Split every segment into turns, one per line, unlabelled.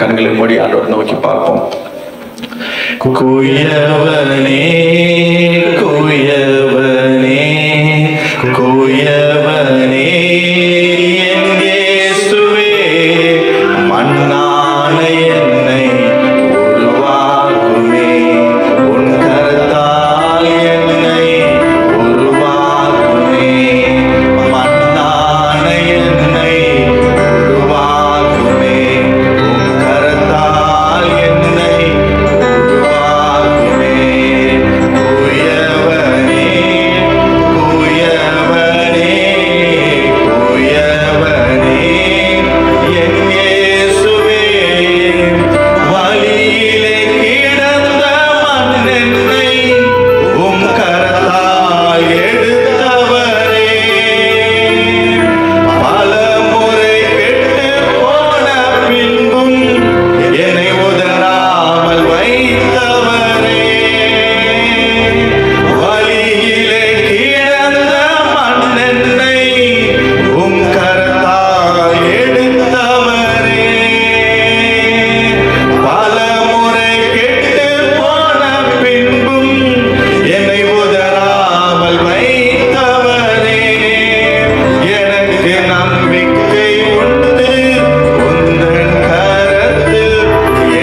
கண்களை மூடி ஆண்டவரை நோக்கி பார்ப்போம். குயவனே குயவனே குயவனே என் இயேசுவே, மண்ணான என்னை உருவாக்குமே, உன் கரத்தால் என்னை உருவாக்குமே, மண்ணான என்னை உருவாக்குமே, உன் கரத்தால் என்னை உருவாக்குமே. குயவனே குயவனே குயவனே என் இயேசுவே, வழியிலே கிடந்த மண்ணென்னை உம் கரத்தால் எடுத்தவரே, பலமுறை கெட்டுப் போன பின்பும் என்னை உதறாமல் வைத்தவரே, வழியிலே கிடந்த மண்ணென்னை உம் கரத்தால் எடுத்தவரே, பலமுறை கெட்டுப் போன பின்பும் என்னை உதறாமல் வைத்தவரே, எனக்கு நம்பிக்கை உண்டு உந்தன் கரத்தில்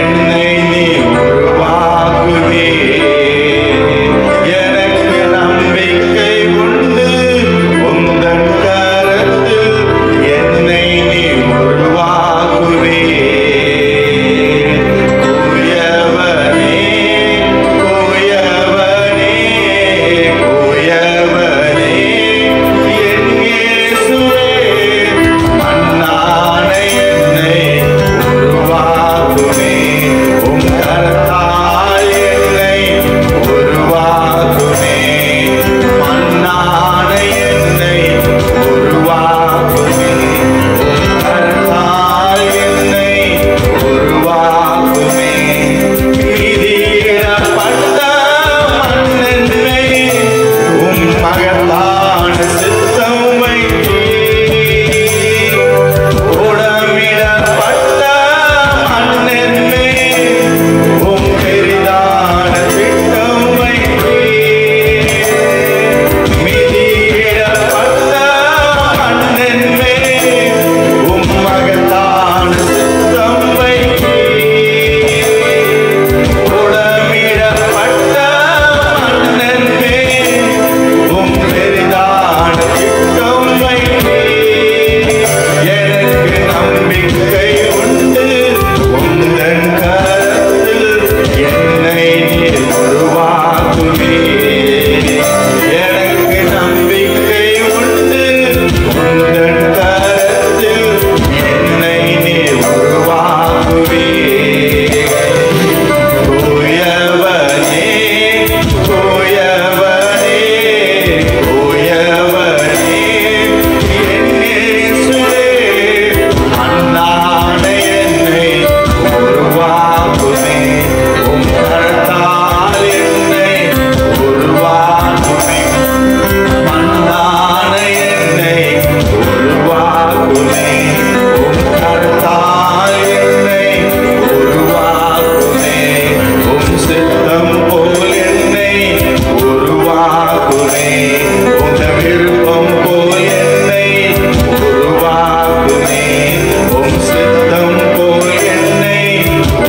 என்னை நீ உருவாக்குவே, எனக்கு நம்பிக்கை உண்டு உந்தன் கரத்தில் என்னை நீ உருவாக்குவே. குயவனே குயவனே குயவனே என் இயேசுவே, மண்ணான என்னை உருவாக்குமே, உம் கரத்தால் என்னை உருவாக்குமே, மண்ணான என்னை உருவாக்குமே, உம் கரத்தால் என்னை உருவாக்குமே. மீதியிடப்பட்ட மண்ணென்னை உம் மகத்தான சித்தம் வைத்தீர், உடமிடப்பட்ட மண்ணென்னை உம் பெரிதான திட்டம் வைத்தீர், மீதியிடப்பட்ட மண்ணென்னை உம் மகத்தான சித்தம் வைத்தீர், உடமிடப்பட்ட மண்ணென்னை உம் பெரிதான திட்டம் வைத்தீர், எனக்கு நம்பிக்கை உண்டு உந்தன் கரத்தில் என்னை நீர் உருவாக்குவே, எனக்கு நம்பிக்கை உண்டு உந்தன் கரத்தில் என்னை நீர் உருவாக்குவே. குயவனே குயவனே குயவனே என் இயேசுவே, மண்ணான என்னை உருவாக்குமே, உம் கரத்தால் என்னை உருவாக்குமே, மண்ணான என்னை உருவாக்குமே, உம் கரத்தால் என்னை உருவாக்குமே, உம் சித்தம் போல் என்னை உருவாக்குமே, உம் விருப்பம் போல் என்னை உருவாக்குமே, உம் சித்தம் போல் என்னை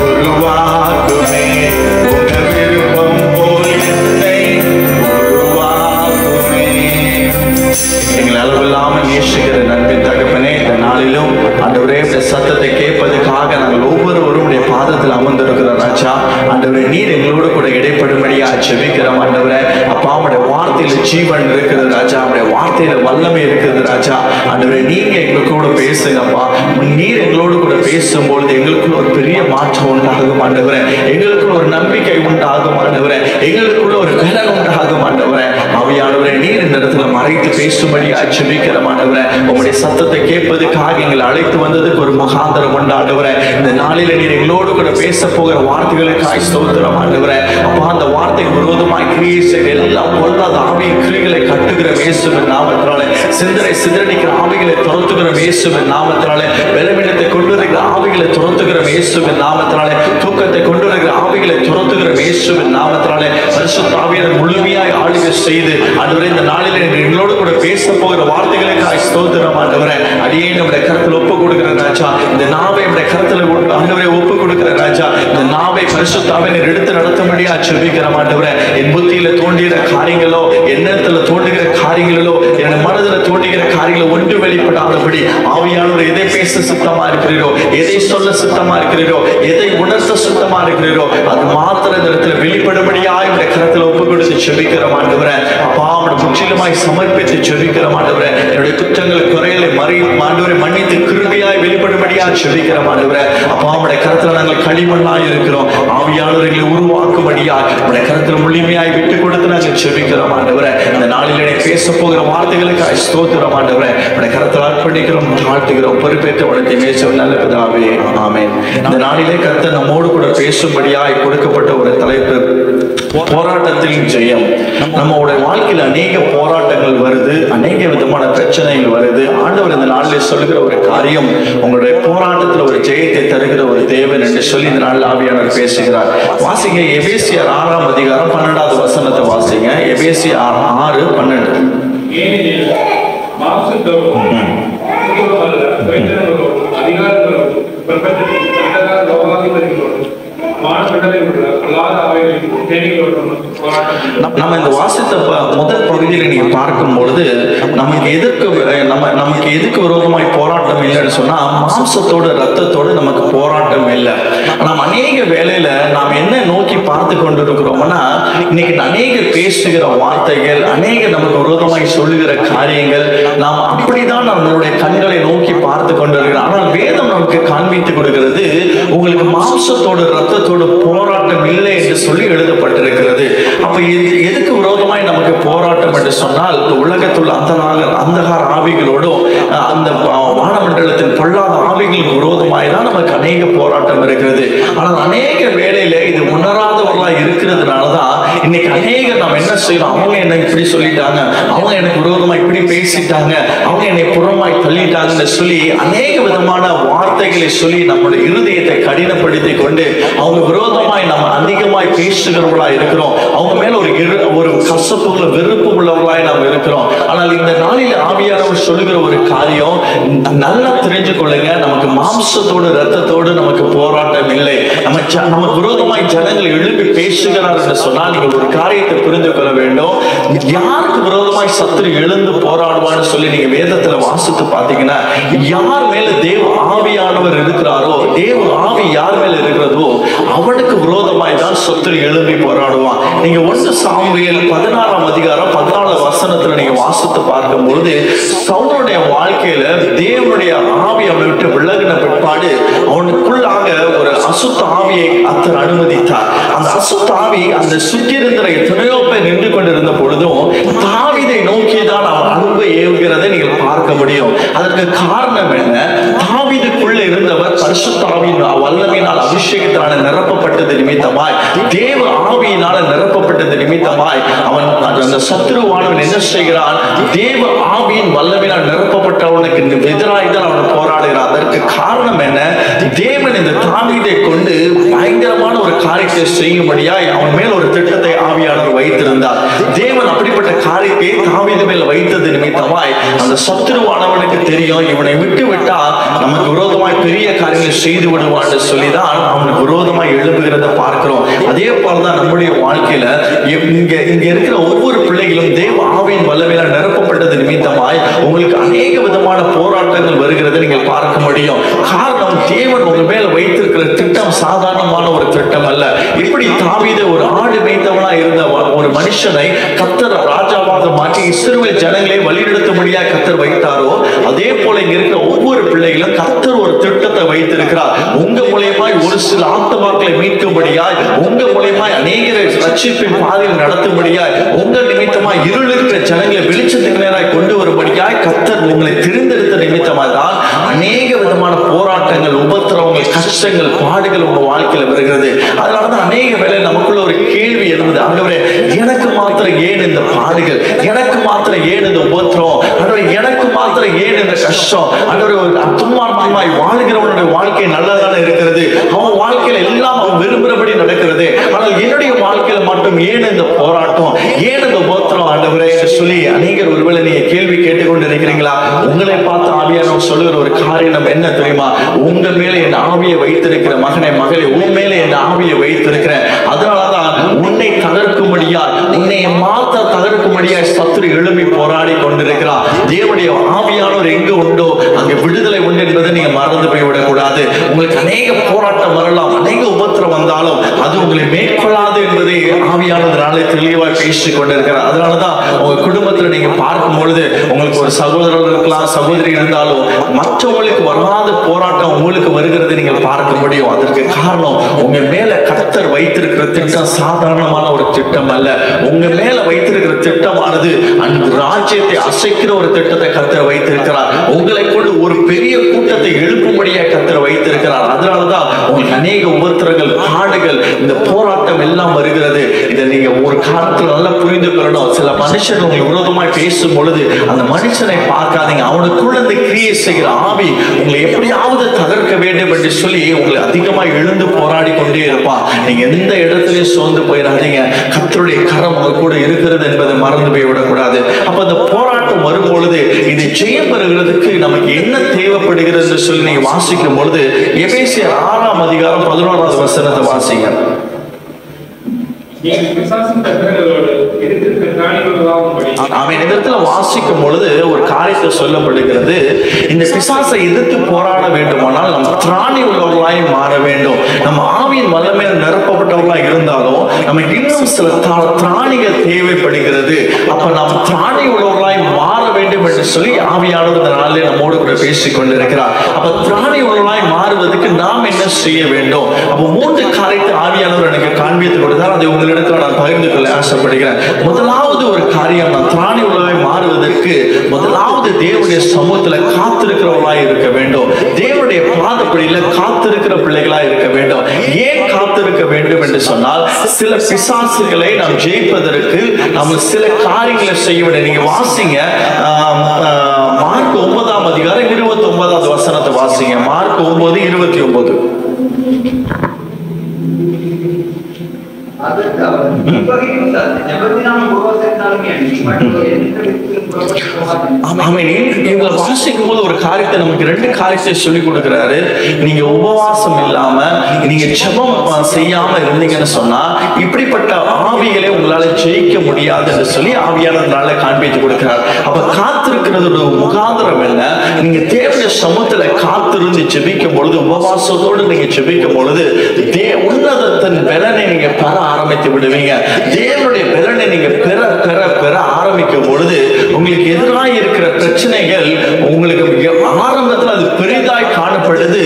உருவாக்குமே, உம் விருப்பம் போல் என்னை உருவாக்குமே. எங்களை அளவில்லாமல் நேசிக்கிற நன்பின் தகப்பனே, இந்த நாளிலும் ஆண்டவரே இந்த சத்தத்தை கேட்பதற்காக நாங்கள் ஒவ்வொருவரும் உடைய பாதத்தில் அமர்ந்திருக்கிறோம் ராஜா. ஆண்டவரே நீர் எங்களோடு கூட இடைப்படும்படியா ஜெபிக்கிறோம் ஆண்டவரே. அப்பா உடைய வார்த்தையில ஜீவன் இருக்குது ராஜா, உடைய வார்த்தையில வல்லமை இருக்குது ராஜா. ஆண்டவரே நீங்க எங்களுக்கு கூட பேசுங்கப்பா. நீர் எங்களோடு கூட பேசும்பொழுது எங்களுக்குள்ள ஒரு பெரிய மாற்றம் உண்டாகும் ஆண்டவரே, எங்களுக்குள்ள ஒரு நம்பிக்கை உண்டாகும் ஆண்டவரே, எங்களுக்குள்ள ஒரு பலன் உண்டாகும் ஆண்டவரே. அவையானவரே ஆண்டவரே நீர் இந்த இடத்துல மறைத்து பேசும்படியா ஜெபிக்கிறோம் ஆண்டவரே. உங்களுடைய சத்தத்தை கேட்பதுக்காக எங்களை அழைத்து வந்ததுக்கு ஒரு முகாந்திரம் உண்டு ஆண்டவரே. இந்த நாளில நீர் எங்களோடு கூட பேச போகிற வார்த்தைகளுக்காக ஸ்தோத்திரம் ஆண்டவரே. அப்பா அந்த வார்த்தைக்கு விரோதமாய் கிரியை செய்கிற எல்லா பொல்லாத ஆவியின் கிரியைகளை கட்டுகிற இயேசுவின் நாமத்தினாலே, சிதறடிக்கிற ஆவிகளை துரத்துகிற இயேசுவின் நாமத்தினாலே, பலவீனத்தை கொண்டு வருகிற ஆவிகளை துரத்துகிற இயேசுவின் நாமத்தினாலே, தூக்கத்தை கொண்டு வருகிற ஆவிகளை துரத்துகிற இயேசுவின் நாமத்தினாலே, பரிசுத்த ஆவியானவர் முழுமையாய் ஆளுகை செய்து ஆண்டவரே இந்த நாளிலே எங்களோடு கூட பேச போகிற வார்த்தைகளுக்காக ஸ்தோத்திரம் ஆண்டவரே. அடியே நம்முடைய கருத்தில் ஒப்பு கொடுக்கிற ராஜா, இந்த நாவை நம்முடைய கருத்தில் ஆண்டவரை ஒப்பு கொடுக்கிற ராஜா, இந்த நாவை பரிசுத்த ஆவியானவர் எடுத்து நடத்தும்படியா ஜெபிக்கிற ஆண்டவரே. என் புத்தியில தோன்றுகிற காரியங்களோ, எண்ணத்துல தோன்றுகிற காரியங்களோ, என் மனதில் தோன்றுகிற காரியங்களோ ஒன்று வெளிப்படாதபடி ஆவியானவர் எதை பேச சுத்தமா இருக்கிறீரோ, எதை சொல்ல சுத்தமா இருக்கிறீரோ, எதை உணர்த்த சுத்தமா இருக்கிறீரோ அது மாத்திர இந்த இடத்துல வெளிப்படும்படியா என்னுடைய கருத்தில் ஒப்பு கொடுத்து ஜெபிக்கிற ஆண்டவரே. அப்பா முற்றிலுமாய் சமர்ப்பித்து ஜெபிக்கிற ஆண்டவரே. என்னுடைய குற்றங்கள் குறைகளை ஆண்டவரை மன்னித்து கிருபையாய் வெளிப்படும்படியா ஜெபிக்கிற ஆண்டவரே. அப்பா உம்முடைய கருத்துல நாங்கள் களிமண்ணாய் இருக்கிறோம். ஆவியானவர்களை உருவாக்கும்படியா உம்முடைய கருத்துல முழுமையாய் விட்டு கொடுத்து நாங்கள் ஜெபிக்கிறோம் ஆண்டவரே. இந்த நாளிலே பேச போகிற வார்த்தைகளுக்காக ஸ்தோத்திரம் ஆண்டவரே. உம்முடைய கருத்தில் அர்ப்பணிக்கிறோம், தாழ்த்துகிறோம். பொறுப்பேற்ற உலகத்தை மேய்ச்சல் நல்ல பிதாவே, ஆமென். இந்த நாளிலே கர்த்தர் நம்மோடு கூட பேசும்படியாய் கொடுக்கப்பட்ட ஒரு தலைப்பு போராட்டத்தில் ஜெயம். நம்மளுடைய வாழ்க்கையில் அநேக போராட்டங்கள் வருது, அநேக விதமான பிரச்சனைகள் வருது. ஆண்டவர் இந்த நாளிலே சொல்லுகிற ஒரு காரியம், உங்களுடைய போராட்டத்தில் ஒரு ஜெயத்தை தருகிற ஒரு தேவன் என்று சொல்லி இந்த நாளில் ஆவியானவர் பேசுகிறார். வாசிங்க எபேசியர் 6ஆம் அதிகாரம் 12வது வசனத்தை வாசிங்க. எபேசியர் 6:12. நம்ம இந்த வாசித்த முதல் பகுதியில் நீங்க பார்க்கும் பொழுது நமக்கு எதுக்கு விரோதமாய் போராட்டம் இல்லைன்னு சொன்னா, மாம்சத்தோடு ரத்தத்தோடு நமக்கு போராட்டம் இல்லை. நாம் அநேக வேளையில நாம் என்ன நோக்கி பார்த்து கொண்டிருக்கிறோம்னா, இன்னைக்கு அநேக பேசுகிற வார்த்தைகள், அநேக நமக்கு விரோதமாய் சொல்லுகிற காரியங்கள், நாம் அப்படிதான் நம்மளுடைய கண்களை நோக்கி பார்த்து கொண்டிருக்கிறோம். ஆனால் வேதம் நமக்கு காண்பித்து கொடுக்கிறது, உங்களுக்கு மாம்சத்தோடு ரத்தத்தோடு போராட்டம் இல்லை என்று சொல்லி எழுதப்பட்டிருக்கிறது. அப்ப எதுக்கு விரோதமாய் நமக்கு போராட்டம் என்று சொன்னால், உலகத்துள்ள அந்தகார ஆவிகளோடும் அந்த வானமண்டலத்தின் பொல்லாத ஆவிகளுக்கு விரோதமாய் தான் நமக்கு அநேக போராட்டம் இருக்கிறது. ஆனால் அநேக வேளையில இது உணராதவர்களாக இருக்கிறதுனாலதான் இன்னைக்கு அநேக நாம் என்ன செய்யறோம், அவங்க என்ன இப்படி சொல்லிட்டாங்க, அவங்க எனக்கு விரோதமா இப்படி பேசிட்டாங்க, அவங்க என்னை புறமாய் தள்ளிட்டாங்கன்னு சொல்லி அநேக விதமான வார்த்தைகளை சொல்லி நம்முடைய இருதயத்தை கடினப்படுத்தி கொண்டு அவங்க விரோதமாய் நம்ம அதிகமாய் பேசுகிறவர்களா இருக்கிறோம். அவங்க மேல ஒரு கசப்புள்ள வெறுப்பு உள்ளவர்களாய் நாம் இருக்கிறோம். ஆனால் இந்த நாளில் ஆவியானவர் சொல்லுகிற ஒரு காரியம் நல்லா தெரிஞ்சு கொள்ளுங்க, நமக்கு மாம்சத்தோடு ரத்தத்தோடு நமக்கு போராட்டம் இல்லை. நமக்கு விரோதமாய் ஜனங்கள் எழுப்பி பேசுகிறார் என்று சொன்னால் நீங்க ஒரு காரியத்தை புரிந்து கொள்ள வேண்டும். யாருக்கு விரோதமாய் சத்துரு எழுந்து போராடுவான்னு சொல்லி நீங்க வேதத்துல வாசித்து பார்த்தீங்கன்னா, யார் மேல தேவ ஆவியானவர் இருக்கிறாரோ, தேவ ஆவி யார் மேல இருக்கிறதோ அவனுக்கு விரோதமாய் தான் சத்துரு எழும்பி போராடுவான். நீங்க 1 சாமுவேல் 16ஆம் அதிகாரம் 14 வசனத்துல நீங்க வாசித்து பார்க்கும் பொழுது, சவுலுடைய வாழ்க்கையில தேவனுடைய ஆவி அவனை விட்டு விலகின பிற்பாடு அவனுக்குள்ளாக ஒரு அசுத்த ஆவியை கர்த்தர் அனுமதித்தார். அந்த அசுத்த ஆவி அந்த சுற்றியிருந்த எத்தனையோ பேர் நின்று கொண்டிருந்த பொழுதும் தாவீதை நோக்கிதான் அவன் அன்பை ஏவுகிறதை நீங்கள் பார்க்க முடியும். அதற்கு காரணம் என்ன? தாவீதுக்குள்ள இருந்தவர் பரிசுத்த ஆவியின் வல்லமையினால் அபிஷேகத்தினால நிரப்பப்பட்டது நிமித்தமாய், தேவ ஆவியினால நிரப்பப்பட்டது நிமித்தமாய் அவன் அந்த சத்துருவானவன் என்ன செய்கிறான்? தேவ ஆவியின் வல்லமையினால் நிரப்பப்பட்டவனுக்கு எதிராக தான் அவன் போராடுகிறான். அதற்கு காரணம் என்ன? தேவன் இந்த தாவீதை கொண்டு பயங்கரமான ஒரு காரியத்தை செய்யும்படியாய் அவன் மேல் ஒரு திட்டத்தை ஆவியானவர் வைத்திருந்தார். தேவன் அப்படிப்பட்ட காரியத்தை தாவீது மேல் வைத்தது நிமித்தமாய் அந்த சத்துருவானவனுக்கு தெரியும், இவனை விட்டு விட்டா நமக்கு விரோதமாய் பெரிய காரியங்களை செய்து விடுவான்னு சொல்லிதான் அவனுக்கு விரோதமாய் எழுப்புகிறத பார்க்கிறோம். அதே போலதான் நம்முடைய வாழ்க்கையில இங்க இருக்கிற ஒவ்வொரு பிள்ளைகளும் தேவ ஆவியின் வல்லமையினால் நிரப்பப்பட்டது நிமித்தமாய் உங்களுக்கு அநேக விதமான போராட்டங்கள் வருகிறதை நீங்கள் பார்க்க முடியும். காரணம், தேவன் உங்க மேல வைத்திருக்கிற திட்டம் சாதாரணமான ஒரு திட்டம் அல்ல. இப்படி தாவீது ஒரு ஆடு மேய்த்தவனா இருந்த ஒரு மனுஷனை கர்த்தர் ராஜாவாக மாற்றி இஸ்ரவேல் ஜனங்களை வழிநடத்தும்படியாக கர்த்தர் வைத்தாரோ, அதே போல இங்க இருக்கிற ஒவ்வொரு பிள்ளைகளும் கர்த்தர் ஒரு திட்டத்தை வைத்திருக்கிறார். உங்க மூலியமாய் ஒரு சில ஆத்மாக்களை மீட்கும்படியாய், உங்க மூலியமாய் அநேகரை ரட்சிப்பின் பாதையில் நடத்தும்படியாய், உங்க நிமித்தமாய் இருள் இருக்கிற ஜனங்களை வெளிச்சத்துக்கு நேராய் கொண்டு வரும்படியாய் கர்த்தர் உங்களை தெரிந்தெடுத்த நிமித்தமாக தான் அநேக விதமான போராட்டங்கள், உபத்திரவங்கள், கஷ்டங்கள், பாடுகள் உங்க வாழ்க்கையில வருகிறது. அதனாலதான் அநேக வேளை நமக்குள்ள ஒரு கேள்வி எழுந்தது, ஆண்டவரே எனக்கு மாத்திரம் ஏன் இந்த பாடுகள், எனக்கு மாத்திரம் ஏன் இந்த உபத்திரம், ஆண்டவரே எனக்கு மாத்திரம் ஏன் இந்த கஷ்டம், ஆண்டவரே துன்மார்க்கமாய் வாழ்கிறவனுடைய வாழ்க்கை நல்லதானே இருக்கிறது, அவன் வாழ்க்கையில எல்லாம் அவன் விரும்புகிறபடி நடக்கிறது, ஆனால் என்னுடைய வாழ்க்கையில மட்டும் ஏன் இந்த போராட்டம், ஏன் இந்த உபத்திரம் ஆண்டவரே சொல்லி அநேகர் ஒருவேளை நீங்க கேள்வி கேட்டுக்கொண்டு இருக்கிறீங்களா? உங்களை பார்த்து ஆவியானவர் சொல்லுகிற ஒரு காரியம் என்ன தெரியுமா? உங்க மேல என் ஆவியை வைத்திருக்கிற மகனே, மகளே, உன் மேல என் ஆவியை வைத்திருக்கிறேன். அதனாலதான் உன்னை தகர்க்கும்படியா, உன்னை மாத்த தகர்க்கும்படியா சத்துரு எழுப்பி போராடி கொண்டிருக்கிறார். தேவனுடைய ஆவியானவர் எங்கு உண்டோ அங்க விடுதலை உண்டு என்பதை நீங்க மறந்து போய்விடக் கூடாது. உங்களுக்கு அநேக போராட்டம் வரலாம், அநேக உபத்திரம் வந்தாலும் அது உங்களை மேற்கொள்ளாது என்பதை ஆவியானவராலே தெளிவாய் பேசிக் கொண்டிருக்கிறார். அதனாலதான் உங்க குடும்பத்துல நீங்க பார்க்கும் பொழுது உங்களுக்கு ஒரு சகோதரர் இருக்கலாம், சகோதரி இருந்தாலும் மற்றவங்களுக்கு வராத போராட்டம் உங்களுக்கு வருகிறது நீங்கள் பார்க்க முடியும். அதற்கு காரணம் உங்க மேல கர்த்தர் வைத்திருக்கிற திட்டம் சாதாரணமான ஒரு திட்டம் அல்ல. உங்க மேல வைத்திருக்கிற திட்டமானது அந்த ராஜ்யத்தை அசைக்கிற ஒரு திட்டத்தை கர்த்தர் வைத்திருக்கிறார். உங்களை கொண்டு ஒரு பெரிய கூட்டத்தை எழுப்பும்படியா கர்த்தர் வைத்திருக்கிறார். அதனாலதான் உங்களுக்கு அநேக உபத்திரங்கள், பாடுகள், இந்த போராட்டம் எல்லாம் வருகிறது. இதை நீங்க ஒரு காலத்துல நல்லா புரிந்து கொள்ளணும். சில மனுஷன் உங்களுக்கு விரோதமாய் பேசும் பொழுது அந்த மனுஷனை பார்க்காதீங்க, அவனுக்குள்ள இந்த கிரியை செய்கிற ஆவி உங்களை எப்படியாவது தகர்க்க வேண்டும் என்று சொல்லி உங்களை அதிகமாக எழுந்து போராடி கொண்டே இருப்பான். நீங்க எந்த இடத்துலயும் சோர்ந்து போயிடாதீங்க. கர்த்தருடைய கரம் உங்க கூட இருக்கிறது என்பதை மறந்து போய் விடக்கூடாது. அப்ப அந்த போராட்டம் வரும் பொழுது இது ஜெயம் பெறுகிறதுக்கு நமக்கு என்ன தேவைப்படுகிறது என்று சொல்லி நீங்க வாசிக்கும் பொழுது எபேசியர் 6ஆம் அதிகாரம் 11வது வசனத்தை வாசிங்க. வாசிக்கும் பொழுது ஒரு காரியத்தை சொல்லப்படுகிறது, இந்த பிசாசை எதிர்த்து போராட வேண்டுமானால் நம்ம திராணி உள்ளவர்களாய் மாற வேண்டும். நம்ம ஆவியின் வல்லமையில் நிரப்பப்பட்டவர்களாக இருந்தாலும் நமக்கு இன்னும் சில திராணிகள் தேவைப்படுகிறது. அப்ப நாம் திராணி உள்ளவர்களாய் மாற வேண்டும் என்று சொல்லி ஆவியானவர் இந்த நாளிலே நம்மோடு கூட பேசிக் கொண்டிருக்கிறார். அப்ப திராணி உள்ளவர்களாய் மாறுவதற்கு நாம் என்ன செய்ய வேண்டும்? அப்ப 3 காரியத்தை ஆவியானவர் எனக்கு காண்பித்து கொடுத்தார். அதை உங்களிடத்தில் நான் பகிர்ந்து கொள்ள ஆசைப்படுகிறேன். முதலாவது ஒரு காரியம், நான் திராணி உள்ளவர்களாய் மாறுவதற்கு முதலாவது தேவனுடைய சமூகத்துல காத்திருக்கிறவர்களாய் இருக்க வேண்டும். தேவனுடைய பாதப்படியில காத்திருக்கிற பிள்ளைகளாய் இருக்க வேண்டும். ஏன் காத்திருக்க வேண்டும் என்று சொன்னால், சில பிசாசுகளை நாம் ஜெயிப்பதற்கு நம்ம சில காரியங்களை செய்ய வேண்டும். நீங்க வாசிங்க, மார்க் 9ஆம் அதிகாரம் 29வது வசனத்தை வாசிங்க. மார்க் 9:29. வாசிக்கும் போது ஒரு காரியத்தை நமக்கு 2 காரியத்தை சொல்லிக் கொடுக்கிறாரு. நீங்க உபவாசம் இல்லாம நீங்க ஜெபம் செய்யாம இருந்தீங்கன்னு சொன்னா இப்படிப்பட்ட ஆவிகளை உங்களால ஜெயிக்க முடியாது என்று சொல்லி ஆவியானவரால காண்பித்து கொடுக்கிறார். அப்ப காத்திருக்கிறது முகாந்திரம் என்ன? நீங்க தேவனுடைய சமூகத்துல காத்திருந்து ஜெபிக்கும் பொழுது, உபவாசத்தோடு நீங்க ஜெபிக்கும் பொழுது உன்னதத்தின் பலனை நீங்க பெற ஆரம்பித்து விடுவீங்க. தேவனுடைய பலனை நீங்க பெற பெற பெற ஆரம்பிக்கும் பொழுது உங்களுக்கு எதிராக இருக்கிற பிரச்சனைகள் உங்களுக்கு ஆரம்பத்தில் அது பெரிதாய் காணப்படுது.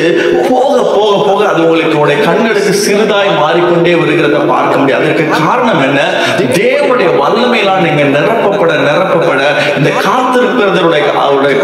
போக போக போக அது உங்களுக்கு கண்களுக்கு சிறிதாய் மாறிக்கொண்டே வருகிறத பார்க்க முடியாது. அதற்கு காரணம் என்ன? தேவனுடைய வல்லமையெல்லாம் நீங்க நிரப்பப்பட நிரப்பப்பட இந்த காத்திருக்கிறதுடைய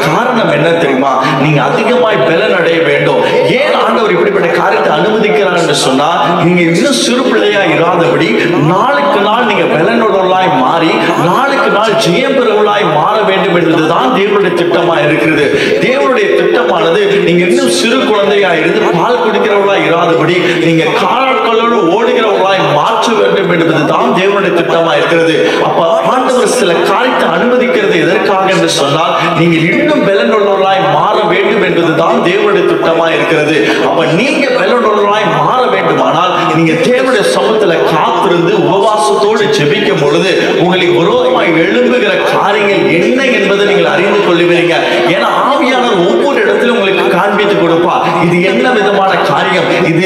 காரணம் என்ன தெரியுமா? நீங்க அதிகமாய் பலன் அடைய வேண்டும். ஏன் ஆண்டவர் இப்படிப்பட்ட காரியத்தை அனுமதிக்கிறார் என்று சொன்னா, நீங்க இன்னும் சிறு பிள்ளையா இராதபடி நாளுக்கு நாள் நீங்க பலனுள்ளவர்களாய் மாறி நாளுக்கு நாள் ஜெயம் பெறுவர்களாய் மாற வேண்டும் என்பதுதான் தேவனுடைய திட்டமா இருக்கிறது. தேவனுடைய திட்டமானது நீங்க இன்னும் சிறு குழந்தையா இருந்து பால் குடிக்கிறவர்களாய் இராதபடி நீங்க காலாட்களோடு ஓடுகிறவர்களாய் மாற்ற வேண்டும் என்பதுதான் தேவனுடைய திட்டமா இருக்கிறது. அப்ப ஆண்டவர் சில காரியத்தை அனுமதிக்கிறது எதற்காக என்று சொன்னால், நீங்க இன்னும் பலனுள்ளவர்களாய் மாற வேண்டும் என்பதுதான் தேவனுடைய திட்டமா இருக்கிறது. அப்ப நீங்க பலனுள்ளவர்களாய் மாற வேண்டுமானால் நீங்க தேவனுடைய சமூகத்துல காத்திருந்து உபவாசத்தோடு ஜெபிக்கும் பொழுது உங்களுக்கு விரோதமாய் எழும்புகிற காரியங்கள் என்ன என்பதை நீங்கள் அறிந்து கொள்ளுவீங்க. ஏன்னா ஆவியானவர் ஒவ்வொரு இடத்திலும் உங்களுக்கு காண்பித்து கொடுப்பார். இது என்ன விதமான காரியம், இது